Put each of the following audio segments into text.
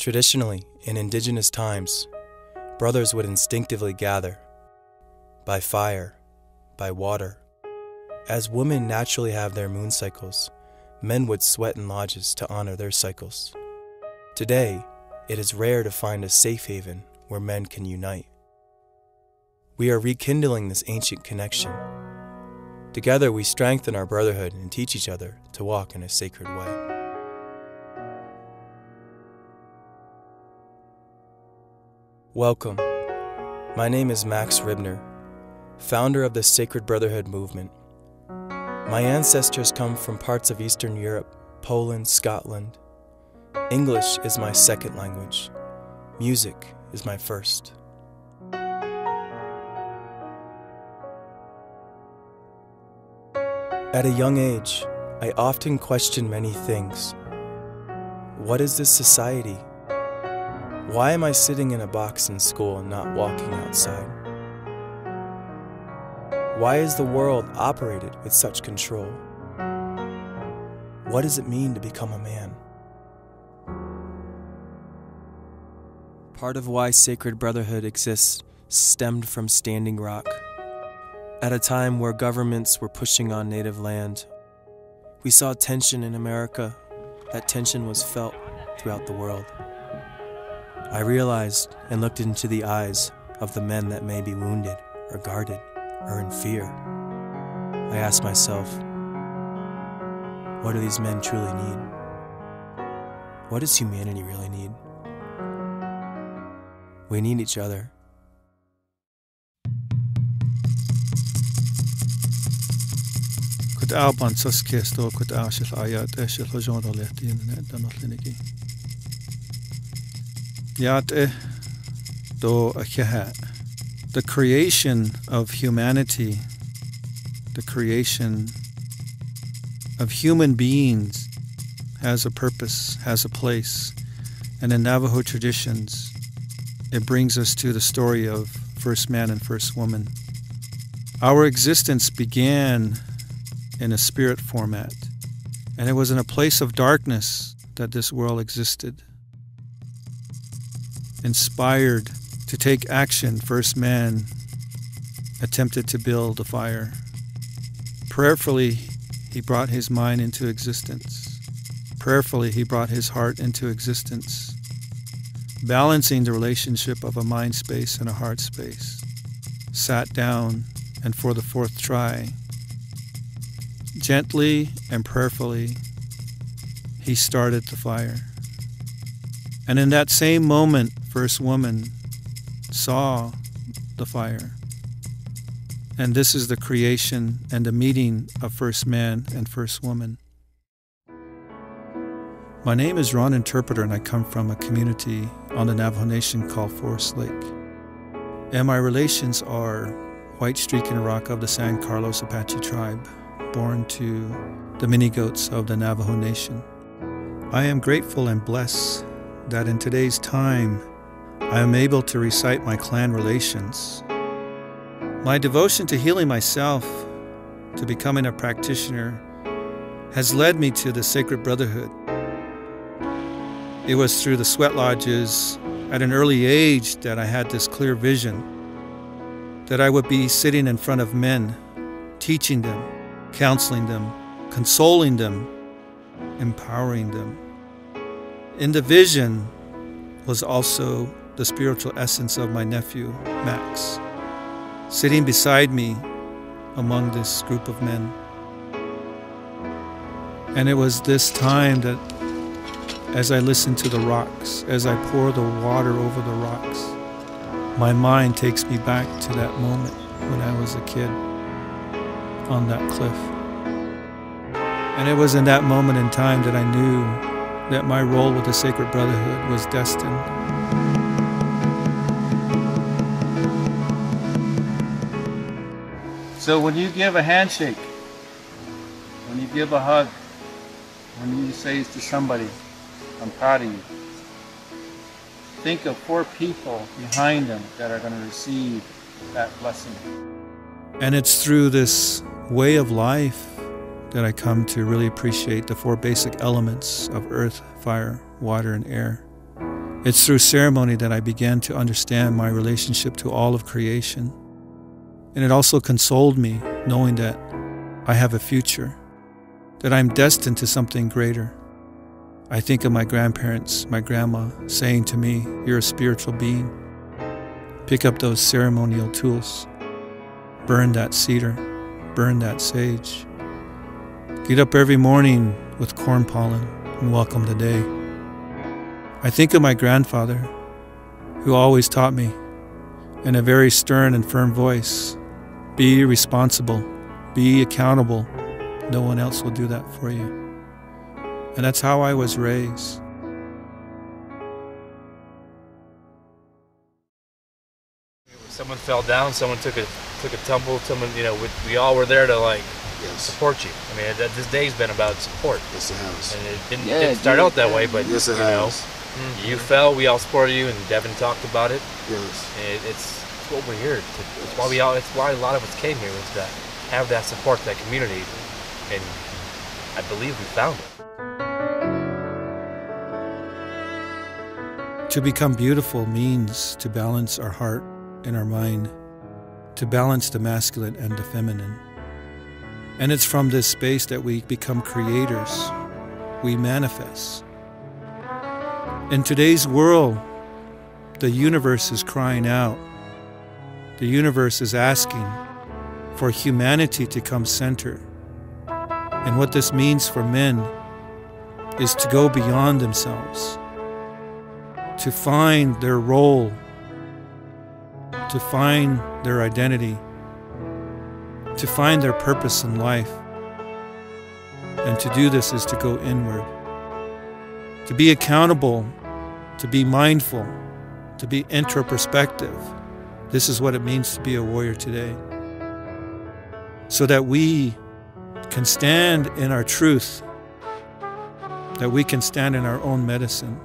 Traditionally, in indigenous times, brothers would instinctively gather by fire, by water. As women naturally have their moon cycles, men would sweat in lodges to honor their cycles. Today, it is rare to find a safe haven where men can unite. We are rekindling this ancient connection. Together we strengthen our brotherhood and teach each other to walk in a sacred way. Welcome. My name is Maxwellribner, founder of the Sacred Brotherhood movement. My ancestors come from parts of Eastern Europe, Poland, Scotland. English is my second language. Music is my first. At a young age, I often questioned many things. What is this society? Why am I sitting in a box in school and not walking outside? Why is the world operated with such control? What does it mean to become a man? Part of why Sacred Brotherhood exists stemmed from Standing Rock. At a time where governments were pushing on native land, we saw tension in America. That tension was felt throughout the world. I realized and looked into the eyes of the men that may be wounded or guarded or in fear. I asked myself, what do these men truly need? What does humanity really need? We need each other. The creation of humanity, the creation of human beings has a purpose, has a place. And in Navajo traditions, it brings us to the story of first man and first woman. Our existence began in a spirit format, and it was in a place of darkness that this world existed. Inspired to take action, first man attempted to build a fire. Prayerfully, he brought his mind into existence. Prayerfully, he brought his heart into existence, balancing the relationship of a mind space and a heart space. Sat down, and for the fourth try, gently and prayerfully, he started the fire. And in that same moment, first woman saw the fire. And this is the creation and the meeting of first man and first woman. My name is Rhon Interpreter, and I come from a community on the Navajo Nation called Forest Lake. And my relations are White Streak and Rock of the San Carlos Apache tribe, born to the mini goats of the Navajo Nation. I am grateful and blessed that in today's time, I am able to recite my clan relations. My devotion to healing myself, to becoming a practitioner, has led me to the Sacred Brotherhood. It was through the sweat lodges at an early age that I had this clear vision that I would be sitting in front of men, teaching them, counseling them, consoling them, empowering them. In the vision was also the spiritual essence of my nephew, Max, sitting beside me among this group of men. And it was this time that as I listen to the rocks, as I pour the water over the rocks, my mind takes me back to that moment when I was a kid on that cliff. And it was in that moment in time that I knew that my role with the Sacred Brotherhood was destined. So when you give a handshake, when you give a hug, when you say to somebody, I'm proud of you, think of 4 people behind them that are going to receive that blessing. And it's through this way of life that I come to really appreciate the 4 basic elements of earth, fire, water, and air. It's through ceremony that I began to understand my relationship to all of creation. And it also consoled me knowing that I have a future, that I'm destined to something greater. I think of my grandparents, my grandma, saying to me, "You're a spiritual being. Pick up those ceremonial tools. Burn that cedar, burn that sage. Get up every morning with corn pollen and welcome the day." I think of my grandfather, who always taught me, in a very stern and firm voice, "Be responsible, be accountable. No one else will do that for you." And that's how I was raised. Someone fell down, someone took a tumble, someone, we all were there to support you. I mean, this day's been about support. Yes, it has. And it didn't start out that way, but yes, it has. You fell, we all supported you, and Devin talked about it. Yes. And it's what we're here. It's why a lot of us came here, is to have that support, that community, and I believe we found it. To become beautiful means to balance our heart and our mind, to balance the masculine and the feminine. And it's from this space that we become creators. We manifest. In today's world, the universe is crying out. The universe is asking for humanity to come center. And what this means for men is to go beyond themselves, to find their role, to find their identity, to find their purpose in life. And to do this is to go inward, to be accountable, to be mindful, to be introspective. This is what it means to be a warrior today. So that we can stand in our truth, that we can stand in our own medicine.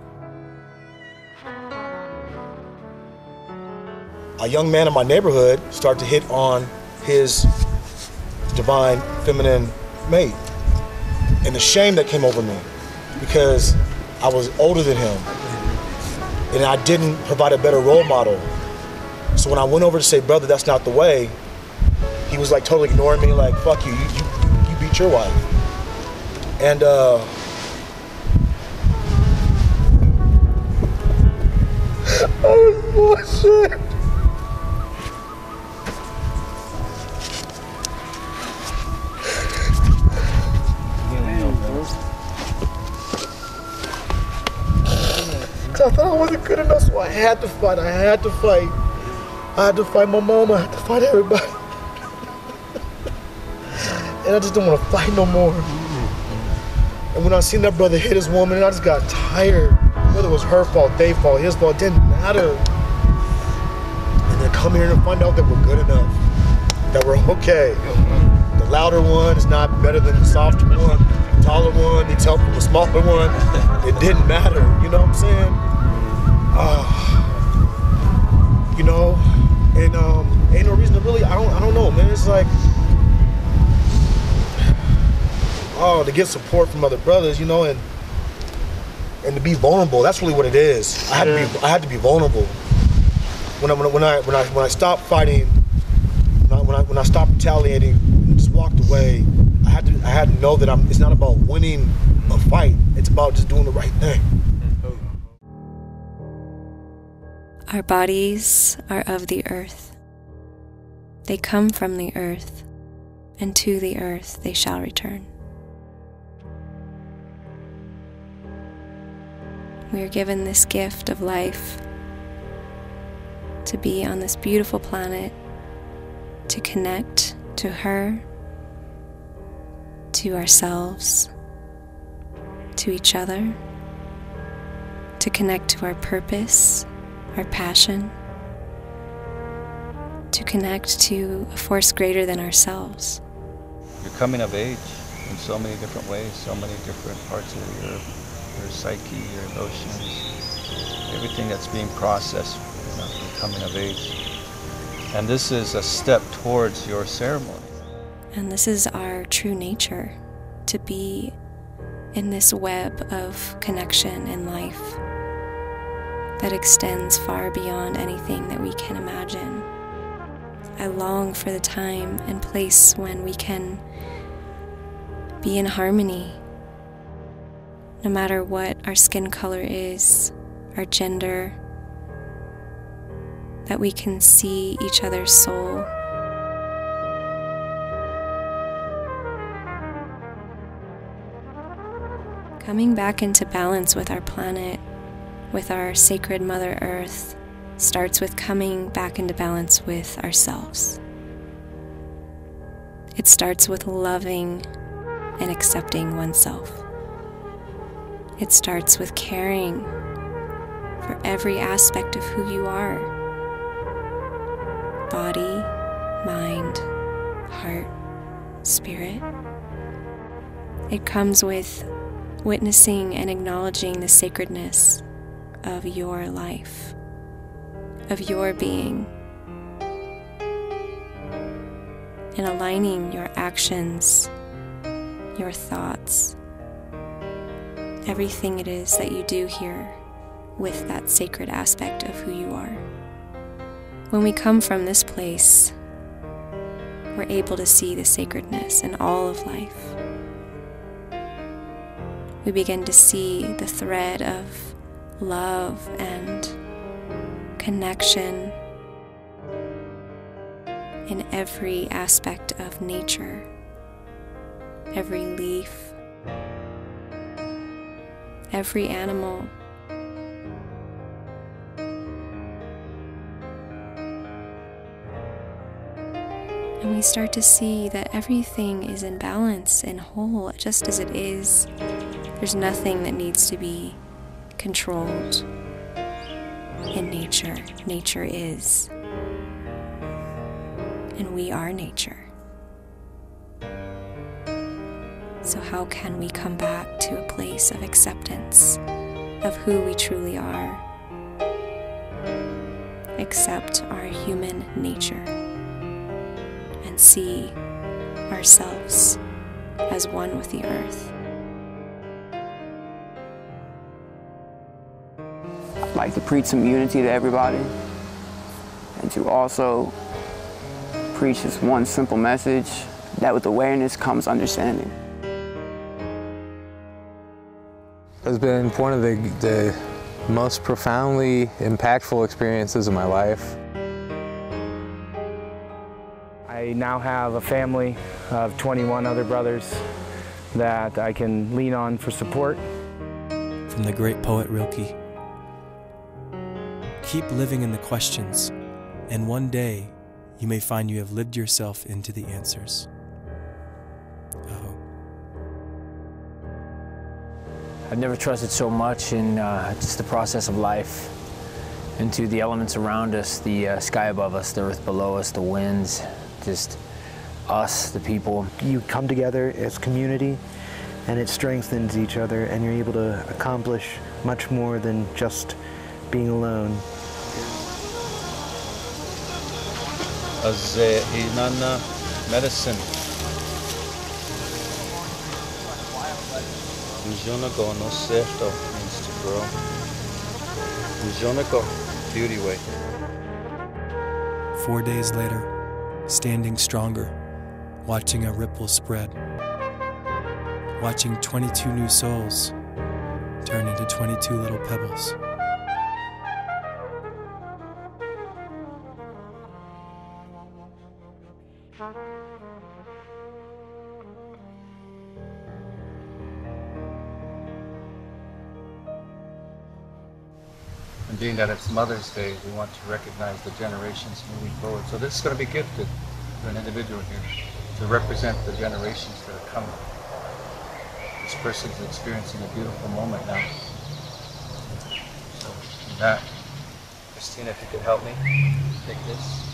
A young man in my neighborhood started to hit on his divine feminine mate. And the shame that came over me, because I was older than him and I didn't provide a better role model. So when I went over to say, "Brother, that's not the way," he was like totally ignoring me, like, "Fuck you, you beat your wife." And oh, bullshit. I thought I wasn't good enough, so I had to fight. I had to fight my mom. I had to fight everybody. And I just don't want to fight no more. And when I seen that brother hit his woman, I just got tired. Whether it was her fault, their fault, his fault, it didn't matter. And then come here and find out that we're good enough, that we're okay. The louder one is not better than the softer one. The taller one needs help from the smaller one. It didn't matter, you know what I'm saying? And ain't no reason to really, I don't know, man. It's like, to get support from other brothers, and to be vulnerable. That's really what it is. I had to be vulnerable. When I stopped fighting, when I stopped retaliating and just walked away, I had to know that it's not about winning a fight. It's about just doing the right thing. Our bodies are of the earth. They come from the earth, and to the earth they shall return. We are given this gift of life to be on this beautiful planet, to connect to her, to ourselves, to each other, to connect to our purpose, our passion, to connect to a force greater than ourselves. You're coming of age in so many different ways, so many different parts of your psyche, your emotions, everything that's being processed, you're coming of age. And this is a step towards your ceremony. And this is our true nature, to be in this web of connection and life. that extends far beyond anything that we can imagine. I long for the time and place when we can be in harmony, no matter what our skin color is, our gender, that we can see each other's soul. Coming back into balance with our planet, with our sacred Mother Earth, starts with coming back into balance with ourselves. It starts with loving and accepting oneself. It starts with caring for every aspect of who you are. Body, mind, heart, spirit. It comes with witnessing and acknowledging the sacredness of your life, of your being, and aligning your actions, your thoughts, everything it is that you do here with that sacred aspect of who you are. When we come from this place, we're able to see the sacredness in all of life. We begin to see the thread of love and connection in every aspect of nature, every leaf, every animal. And we start to see that everything is in balance and whole, just as it is. There's nothing that needs to be controlled in nature. Nature is. And we are nature. So how can we come back to a place of acceptance of who we truly are? Accept our human nature and see ourselves as one with the earth. I'd like to preach some unity to everybody and to also preach this one simple message that with awareness comes understanding. It's been one of the most profoundly impactful experiences of my life. I now have a family of 21 other brothers that I can lean on for support. From the great poet Rilke, keep living in the questions, and one day you may find you have lived yourself into the answers. Oh. I've never trusted so much in just the process of life, into the elements around us, the sky above us, the earth below us, the winds, just us, the people. You come together as community and it strengthens each other, and you're able to accomplish much more than just being alone. As inanna medicine. Visionako no certo means to grow. Visionako, beauty way. 4 days later, standing stronger, watching a ripple spread, watching 22 new souls turn into 22 little pebbles. And being that it's Mother's Day, we want to recognize the generations moving forward. So this is going to be gifted to an individual here to represent the generations that are coming. This person's experiencing a beautiful moment now. So with that, Christina, if you could help me take this.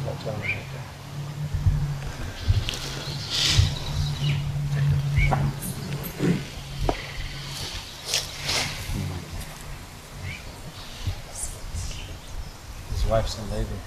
Touch on it right there. His wife's in labor.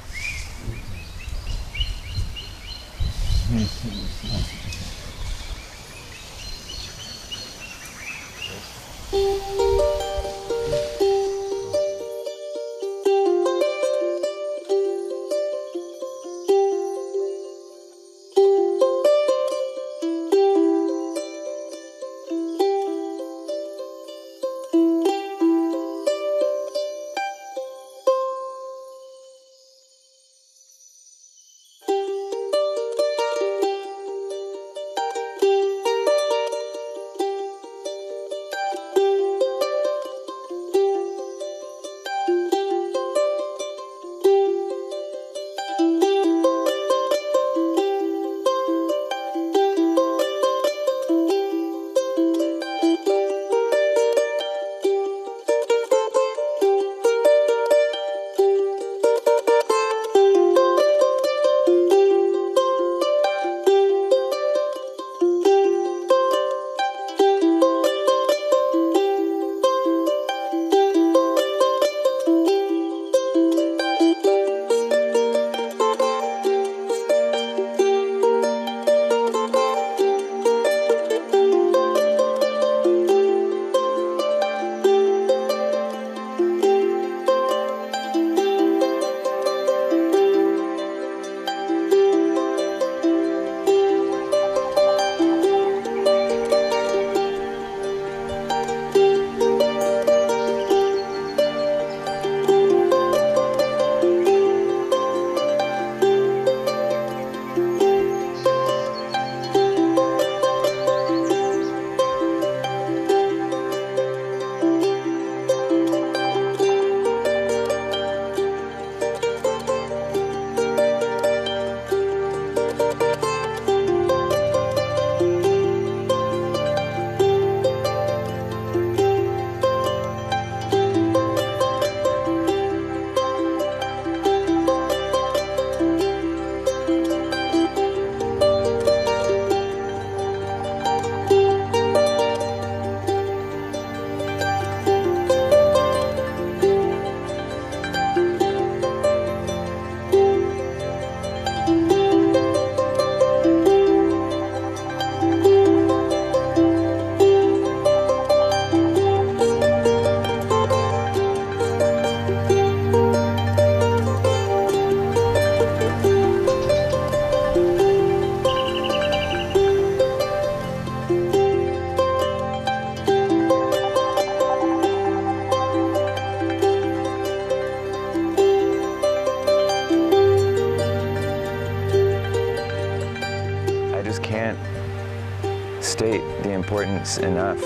the importance enough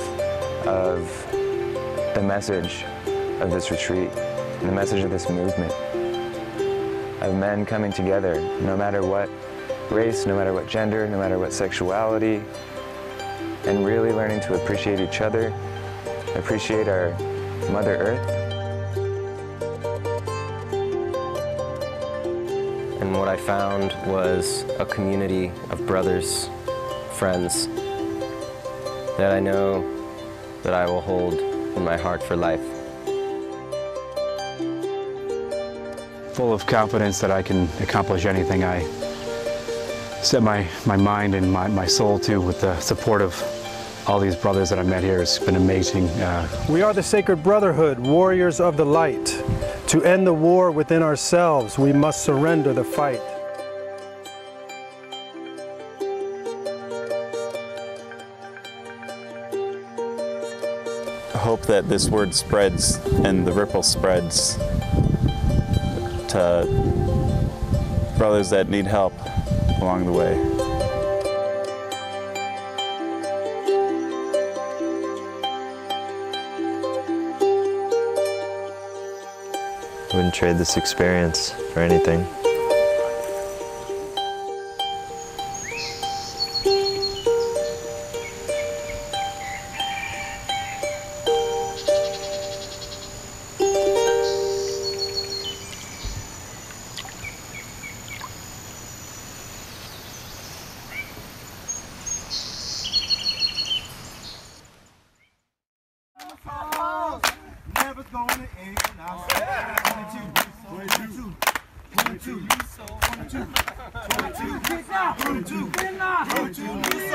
of the message of this retreat and the message of this movement of men coming together, no matter what race, no matter what gender, no matter what sexuality, and really learning to appreciate each other, appreciate our Mother Earth. And what I found was a community of brothers, friends, that I know that I will hold in my heart for life. Full of confidence that I can accomplish anything I set my mind and my soul to, with the support of all these brothers that I met here. It's been amazing. We are the Sacred Brotherhood, warriors of the light. To end the war within ourselves, we must surrender the fight. I hope that this word spreads and the ripple spreads to brothers that need help along the way. I wouldn't trade this experience for anything. Never gonna end. Now, 22.